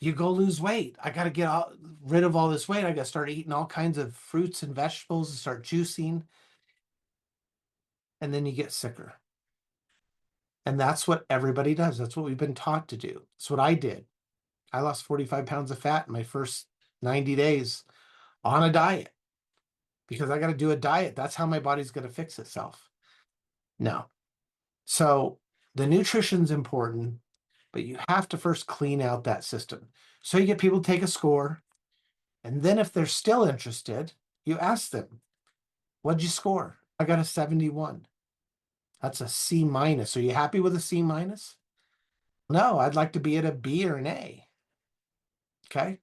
You go lose weight. I got to get rid of all this weight. I got to start eating all kinds of fruits and vegetables and start juicing. And then you get sicker. And that's what everybody does. That's what we've been taught to do. That's what I did. I lost 45 pounds of fat in my first 90 days on a diet because I got to do a diet. That's how my body's going to fix itself. No. So the nutrition's important, but you have to first clean out that system. So you get people to take a score. And then if they're still interested, you ask them, what'd you score? I got a 71. That's a C minus. Are you happy with a C minus? No, I'd like to be at a B or an A. Okay.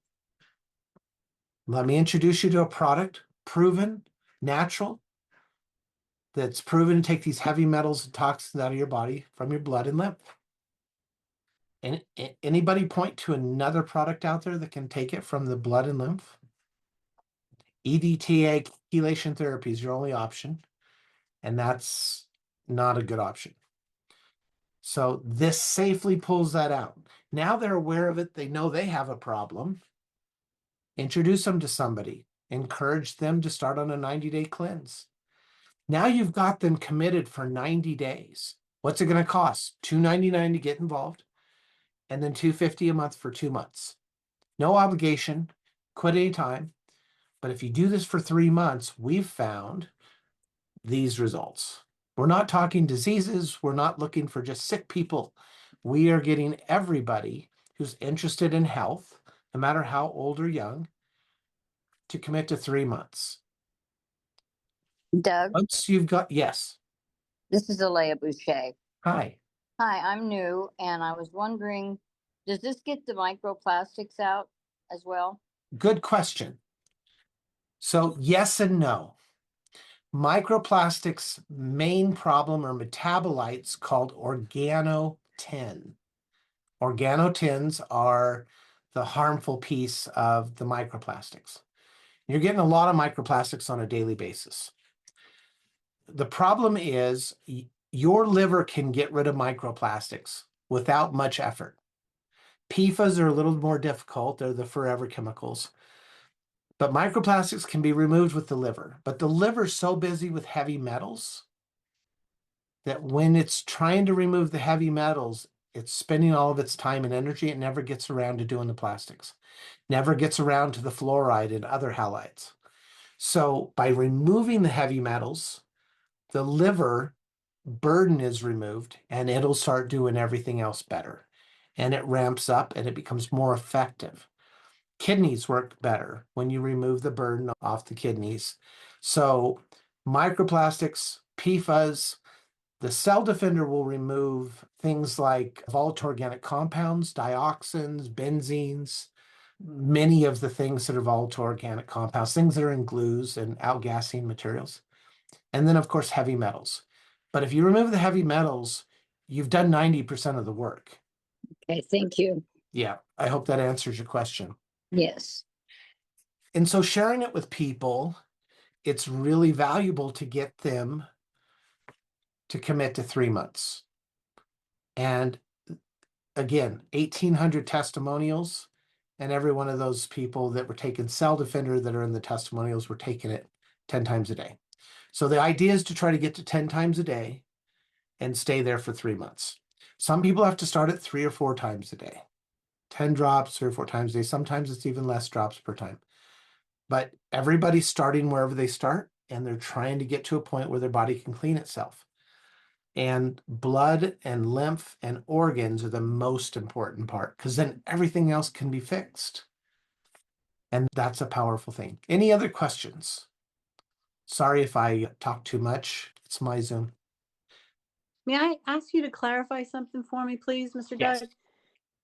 Let me introduce you to a product, proven, natural, that's proven to take these heavy metals and toxins out of your body from your blood and lymph. And anybody point to another product out there that can take it from the blood and lymph? EDTA chelation therapy is your only option, and that's not a good option. So this safely pulls that out. Now they're aware of it. They know they have a problem. Introduce them to somebody. Encourage them to start on a 90-day cleanse. Now you've got them committed for 90 days. What's it going to cost? $2.99 to get involved, and then $2.50 a month for 2 months. No obligation. Quit anytime. But if you do this for 3 months, we've found these results. We're not talking diseases. We're not looking for just sick people. We are getting everybody who's interested in health, no matter how old or young, to commit to 3 months. Doug, Once you've got, yes. this is Alea Boucher. Hi. Hi, I'm new, and I was wondering, does this get the microplastics out as well? Good question. So yes and no. Microplastics' main problem are metabolites called organotin. Organotins are the harmful piece of the microplastics. You're getting a lot of microplastics on a daily basis. The problem is your liver can get rid of microplastics without much effort. PFAS are a little more difficult. They're the forever chemicals. But microplastics can be removed with the liver. But the liver's so busy with heavy metals that when it's trying to remove the heavy metals, it's spending all of its time and energy. It never gets around to doing the plastics, never gets around to the fluoride and other halides. So by removing the heavy metals, the liver burden is removed and it'll start doing everything else better. And it ramps up and it becomes more effective. Kidneys work better when you remove the burden off the kidneys. So microplastics, PFAS, the cell defender will remove things like volatile organic compounds, dioxins, benzenes, many of the things that are volatile organic compounds, things that are in glues and outgassing materials. And then, of course, heavy metals. But if you remove the heavy metals, you've done 90% of the work. Okay, thank you. Yeah, I hope that answers your question. Yes. And so sharing it with people, it's really valuable to get them to commit to 3 months. And again, 1,800 testimonials, and every one of those people that were taking Cell Defender that are in the testimonials were taking it 10 times a day. So the idea is to try to get to 10 times a day and stay there for 3 months. Some people have to start it 3 or 4 times a day. 10 drops, 3 or 4 times a day. Sometimes it's even less drops per time. But everybody's starting wherever they start, and they're trying to get to a point where their body can clean itself. And blood and lymph and organs are the most important part, because then everything else can be fixed. And that's a powerful thing. Any other questions? Sorry if I talk too much. It's my Zoom. May I ask you to clarify something for me, please, Mr. Yes. Doug?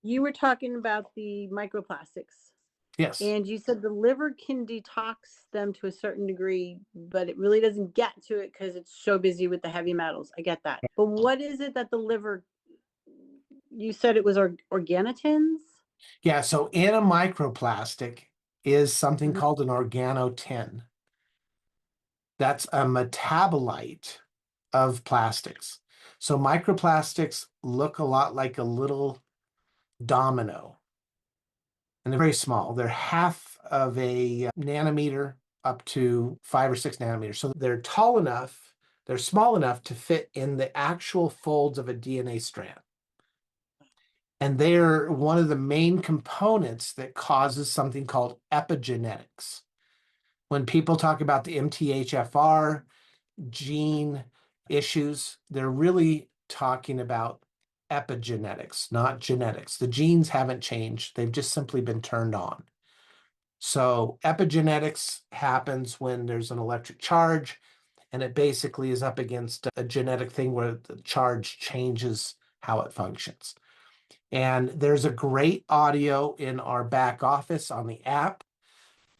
You were talking about the microplastics. Yes. And you said the liver can detox them to a certain degree, but it really doesn't get to it because it's so busy with the heavy metals. I get that. But what is it that the liver, you said it was organotins? Yeah, so in a microplastic is something Mhm. called an organotin. That's a metabolite of plastics. So microplastics look a lot like a little domino, and they're very small. They're half of a nanometer up to 5 or 6 nanometers. So they're tall enough, they're small enough to fit in the actual folds of a DNA strand. And they're one of the main components that causes something called epigenetics. When people talk about the MTHFR gene issues, they're really talking about epigenetics, not genetics. The genes haven't changed, they've just simply been turned on. So epigenetics happens when there's an electric charge, and it basically is up against a genetic thing where the charge changes how it functions. And there's a great audio in our back office on the app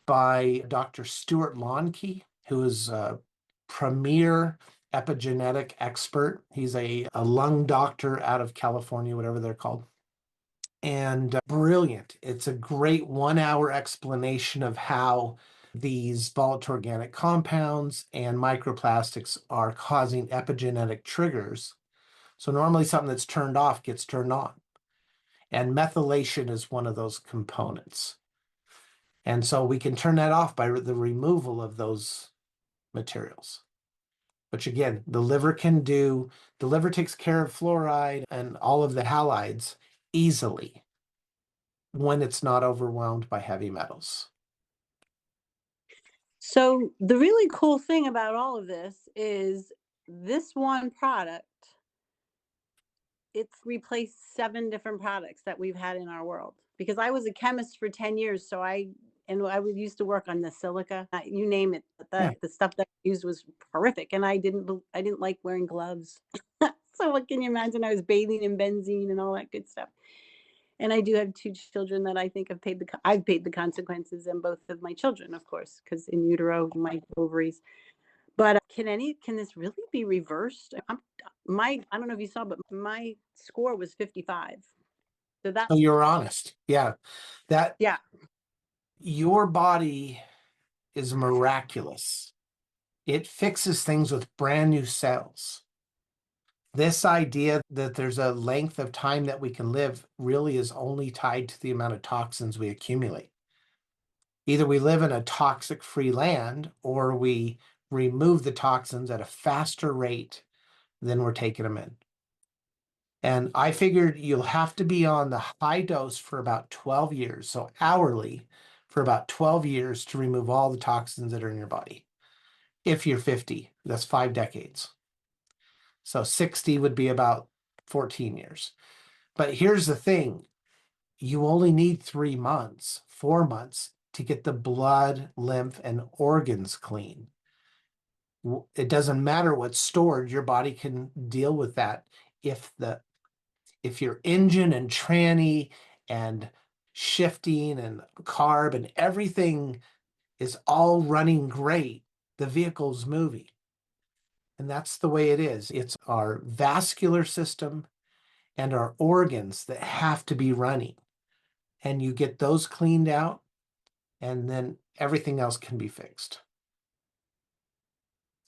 by Dr. Stuart Lonke, who is a premier epigenetic expert. He's a lung doctor out of California, whatever they're called. And brilliant. It's a great 1 hour explanation of how these volatile organic compounds and microplastics are causing epigenetic triggers. So normally something that's turned off gets turned on. And methylation is one of those components. And so we can turn that off by the removal of those materials. Which again, the liver takes care of fluoride and all of the halides easily when it's not overwhelmed by heavy metals. So the really cool thing about all of this is this one product, it's replaced 7 different products that we've had in our world. Because I was a chemist for 10 years, so I would used to work on the silica, you name it. Yeah. The stuff that I used was horrific, and I didn't like wearing gloves. So what can you imagine? I was bathing in benzene and all that good stuff. And I do have 2 children that I think I've paid the consequences, and both of my children, of course, because in utero, my ovaries. But can this really be reversed? I don't know if you saw, but my score was 55. So that, So you're honest. Yeah. yeah. Your body is miraculous. It fixes things with brand new cells. This idea that there's a length of time that we can live really is only tied to the amount of toxins we accumulate. Either we live in a toxic-free land, or we remove the toxins at a faster rate than we're taking them in. And I figured you'll have to be on the high dose for about 12 years, so hourly for about 12 years to remove all the toxins that are in your body. If you're 50, that's 5 decades. So 60 would be about 14 years. But here's the thing, you only need 3 months, 4 months to get the blood, lymph, and organs clean. It doesn't matter what's stored, your body can deal with that. If your engine and tranny and shifting and carb and everything is all running great, the vehicle's moving. And that's the way it is. It's our vascular system and our organs that have to be running. And you get those cleaned out, and then everything else can be fixed.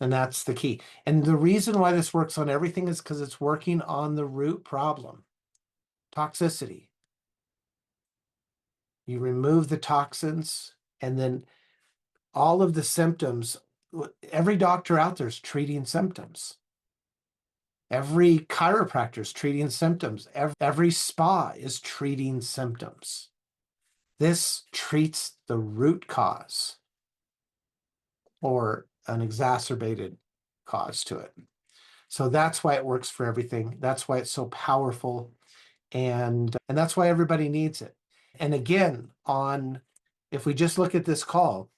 And that's the key. And the reason why this works on everything is because it's working on the root problem, toxicity. You remove the toxins, and then all of the symptoms, every doctor out there is treating symptoms. Every chiropractor is treating symptoms. Every spa is treating symptoms. This treats the root cause or an exacerbated cause to it. So that's why it works for everything. That's why it's so powerful. And that's why everybody needs it. And again, if we just look at this call,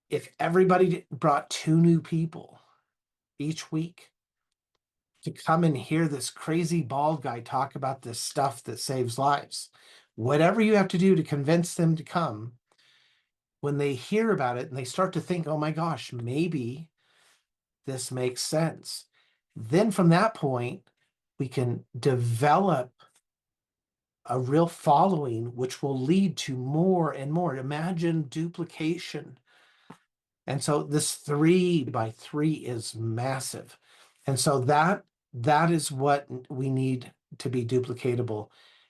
if everybody brought 2 new people each week to come and hear this crazy bald guy talk about this stuff that saves lives, whatever you have to do to convince them to come, when they hear about it and they start to think, oh my gosh, maybe this makes sense. Then from that point, we can develop a real following, which will lead to more and more. Imagine duplication. And so this 3x3 is massive. And so that is what we need to be duplicatable,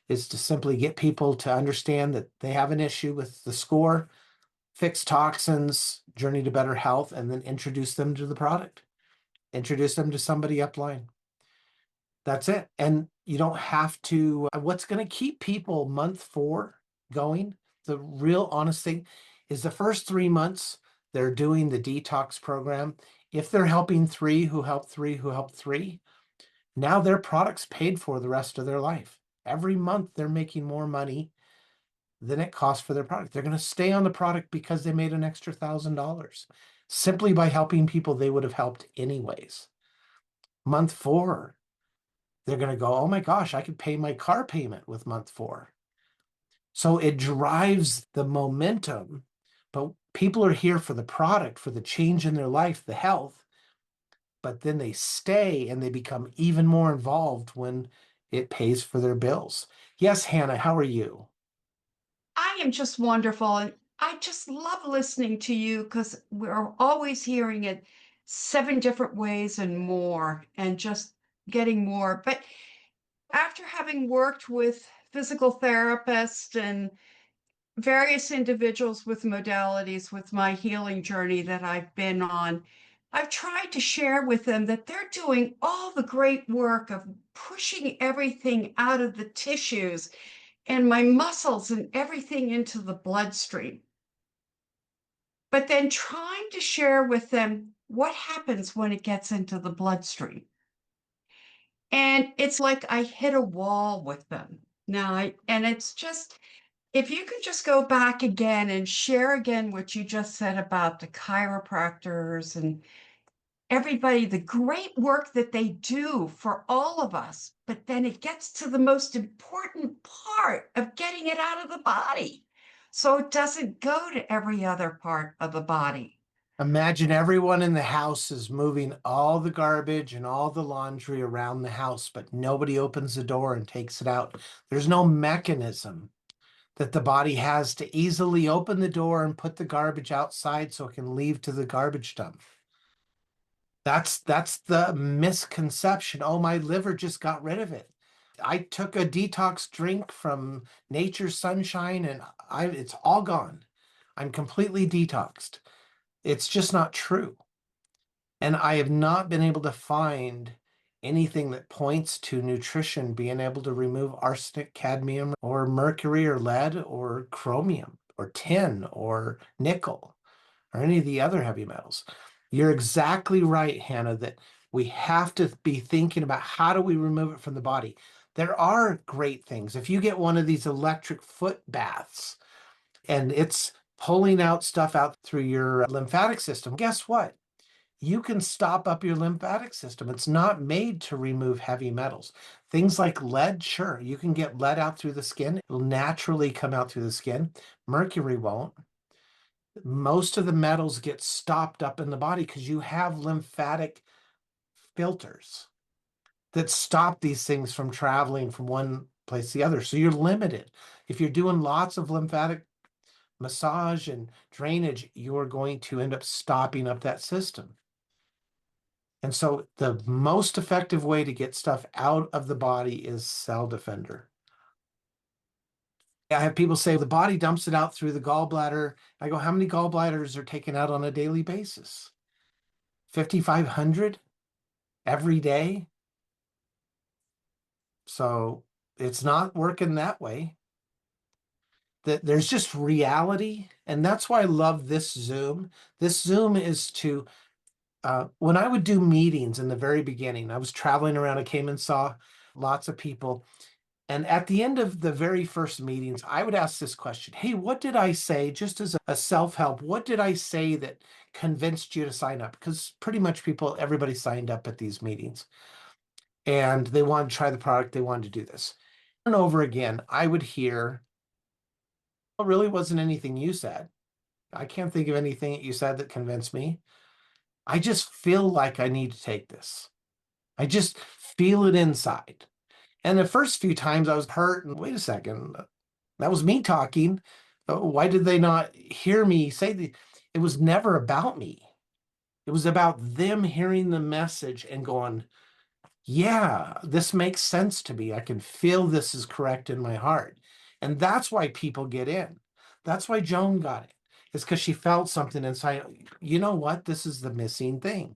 is to simply get people to understand that they have an issue with the score, fix toxins, journey to better health, and then introduce them to the product. Introduce them to somebody upline. That's it. And you don't have to, what's going to keep people month 4 going, the real honest thing, is the first 3 months they're doing the detox program. If they're helping 3 who help 3 who help 3, now their product's paid for the rest of their life. Every month they're making more money than it costs for their product. They're going to stay on the product because they made an extra $1,000 simply by helping people they would have helped anyways. Month 4, they're going to go, oh my gosh, I could pay my car payment with month 4. So it drives the momentum, but people are here for the product, for the change in their life, the health, but then they stay and they become even more involved when it pays for their bills. Yes, Hannah, how are you? I am just wonderful. And I just love listening to you because we're always hearing it 7 different ways and more, and just getting more. But after having worked with physical therapists and various individuals with modalities with my healing journey that I've been on, I've tried to share with them that they're doing all the great work of pushing everything out of the tissues and my muscles and everything into the bloodstream. But then trying to share with them what happens when it gets into the bloodstream. And it's like I hit a wall with them now. And it's just, if you could just go back again and share again what you just said about the chiropractors and everybody, the great work that they do for all of us, but then it gets to the most important part of getting it out of the body so it doesn't go to every other part of the body. Imagine everyone in the house is moving all the garbage and all the laundry around the house, but nobody opens the door and takes it out. There's no mechanism that the body has to easily open the door and put the garbage outside so it can leave to the garbage dump. That's the misconception. Oh, my liver just got rid of it. I took a detox drink from Nature's Sunshine and it's all gone. I'm completely detoxed. It's just not true. And I have not been able to find anything that points to nutrition being able to remove arsenic, cadmium, or mercury, or lead, or chromium, or tin, or nickel, or any of the other heavy metals. You're exactly right, Hannah, that we have to be thinking about how do we remove it from the body. There are great things. If you get one of these electric foot baths and it's pulling out stuff out through your lymphatic system, guess what? You can stop up your lymphatic system. It's not made to remove heavy metals. Things like lead, sure, you can get lead out through the skin. It'll naturally come out through the skin. Mercury won't. Most of the metals get stopped up in the body because you have lymphatic filters that stop these things from traveling from one place to the other. So you're limited. If you're doing lots of lymphatic massage and drainage, you're going to end up stopping up that system. And so the most effective way to get stuff out of the body is Cell Defender. I have people say the body dumps it out through the gallbladder. I go, how many gallbladders are taken out on a daily basis? 5,500? every day. So it's not working that way. That there's just reality. And that's why I love this Zoom. This Zoom is to, when I would do meetings in the very beginning, I was traveling around, I came and saw lots of people. And at the end of the very first meetings, I would ask this question: hey, what did I say, just as a self-help, what did I say that convinced you to sign up? Because pretty much everybody signed up at these meetings and they wanted to try the product, they wanted to do this. And over again, I would hear, well, it really wasn't anything you said. I can't think of anything that you said that convinced me. I just feel like I need to take this. I just feel it inside. And the first few times I was hurt and wait a second, that was me talking. Why did they not hear me say that? It was never about me. It was about them hearing the message and going, yeah, this makes sense to me. I can feel this is correct in my heart. And that's why people get in. That's why Joan got it. It's because she felt something inside. You know what? This is the missing thing.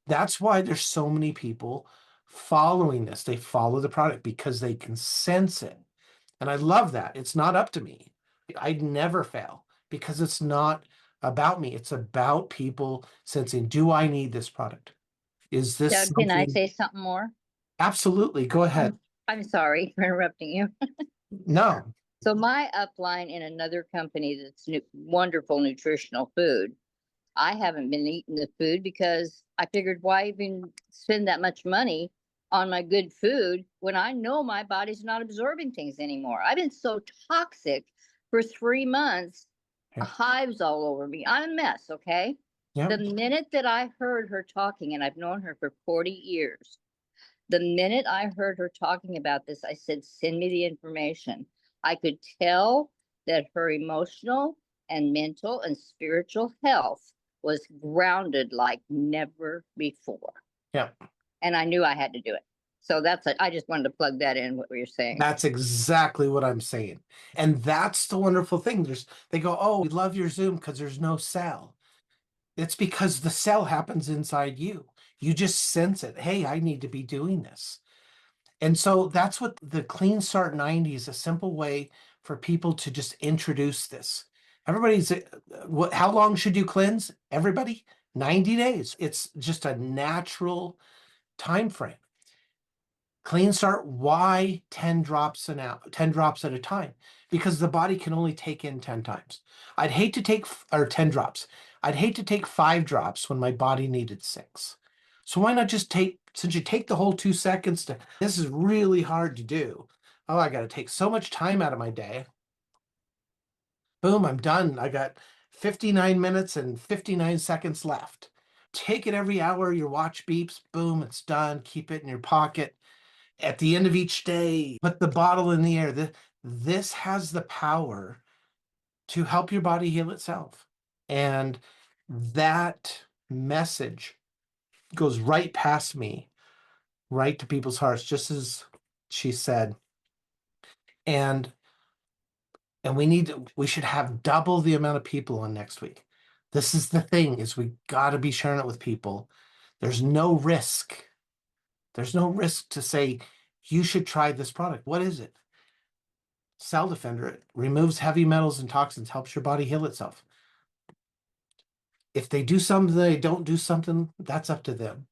That's why there's so many people following this. They follow the product because they can sense it. And I love that. It's not up to me. I'd never fail because it's not about me. It's about people sensing, do I need this product? Is this Doug, can I something? say something more? Absolutely. Go ahead. I'm sorry for interrupting you. No. So my upline in another company that's wonderful nutritional food, I haven't been eating the food because I figured why even spend that much money on my good food when I know my body's not absorbing things anymore. I've been so toxic for 3 months, Yeah. hives all over me. I'm a mess, okay? Yeah. The minute that I heard her talking, and I've known her for 40 years, the minute I heard her talking about this, I said, send me the information. I could tell that her emotional and mental and spiritual health was grounded like never before. Yeah. And I knew I had to do it. So that's it. I just wanted to plug that in, what you're saying. That's exactly what I'm saying. And that's the wonderful thing. They go, oh, we love your Zoom because there's no cell. It's because the cell happens inside you. You just sense it. Hey, I need to be doing this. And so that's what the Clean Start 90 is, a simple way for people to just introduce this. Everybody's, how long should you cleanse? Everybody, 90 days. It's just a natural time frame. Clean Start, why 10 drops an hour, 10 drops at a time? Because the body can only take in 10 times. I'd hate to take, or 10 drops. I'd hate to take 5 drops when my body needed 6. So why not just take, since you take the whole 2 seconds to, this is really hard to do. Oh, I got to take so much time out of my day. Boom, I'm done. I got 59 minutes and 59 seconds left. Take it every hour, your watch beeps, boom, it's done. Keep it in your pocket. At the end of each day, put the bottle in the air. This has the power to help your body heal itself. And that message goes right past me, right to people's hearts, just as she said. And we should have double the amount of people on next week. This is the thing, is we got to be sharing it with people. There's no risk. There's no risk to say, you should try this product. What is it? Cell Defender. It removes heavy metals and toxins, helps your body heal itself. If they do something, they don't do something, that's up to them.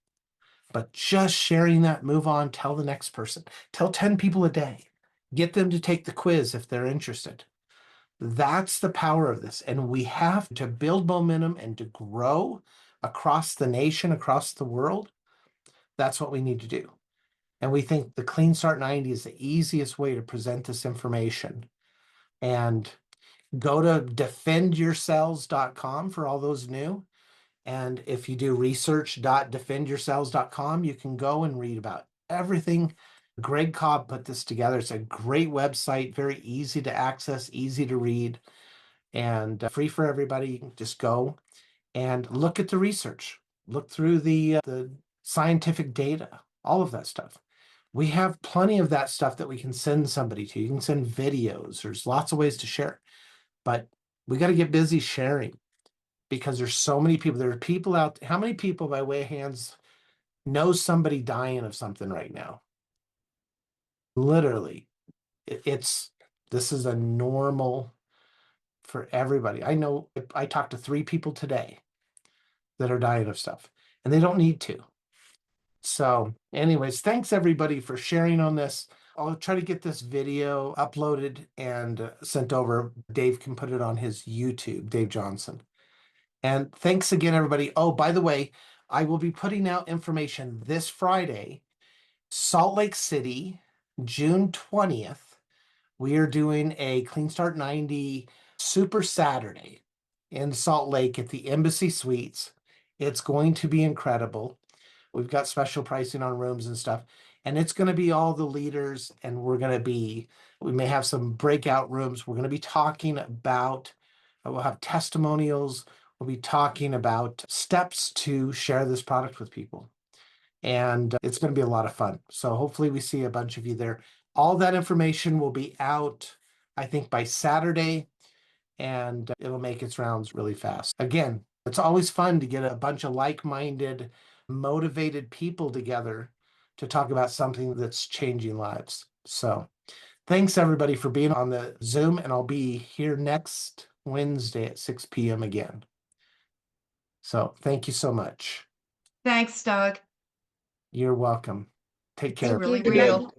But just sharing that, move on, tell the next person. Tell 10 people a day. Get them to take the quiz if they're interested. That's the power of this. And we have to build momentum and to grow across the nation, across the world. That's what we need to do. And we think the Clean Start 90 is the easiest way to present this information. And go to defendyourcells.com for all those new. And if you do research.defendyourcells.com, you can go and read about everything. Greg Cobb put this together. It's a great website, very easy to access, easy to read, and free for everybody. You can just go and look at the research, look through the scientific data, all of that stuff. We have plenty of that stuff that we can send somebody to. You can send videos. There's lots of ways to share. But we got to get busy sharing because there's so many people. There are people out. How many people, by way of hands, knows somebody dying of something right now. Literally, this is a normal for everybody. I know I talked to 3 people today that are dying of stuff, and they don't need to. So anyways, thanks everybody for sharing on this. I'll try to get this video uploaded and sent over. Dave can put it on his YouTube, Dave Johnson. And thanks again, everybody. Oh, by the way, I will be putting out information this Friday, Salt Lake City, June 20th. We are doing a Clean Start 90 Super Saturday in Salt Lake at the Embassy Suites. It's going to be incredible. We've got special pricing on rooms and stuff. And it's going to be all the leaders, and we may have some breakout rooms. We're going to be talking about, we'll have testimonials. We'll be talking about steps to share this product with people. And it's going to be a lot of fun. So hopefully we see a bunch of you there. All that information will be out, I think, by Saturday, and it'll make its rounds really fast. Again, it's always fun to get a bunch of like-minded, motivated people together to talk about something that's changing lives. So thanks everybody for being on the Zoom, and I'll be here next Wednesday at 6 p.m. again. So thank you so much. Thanks, Doug. You're welcome. Take care. Really Good night. real.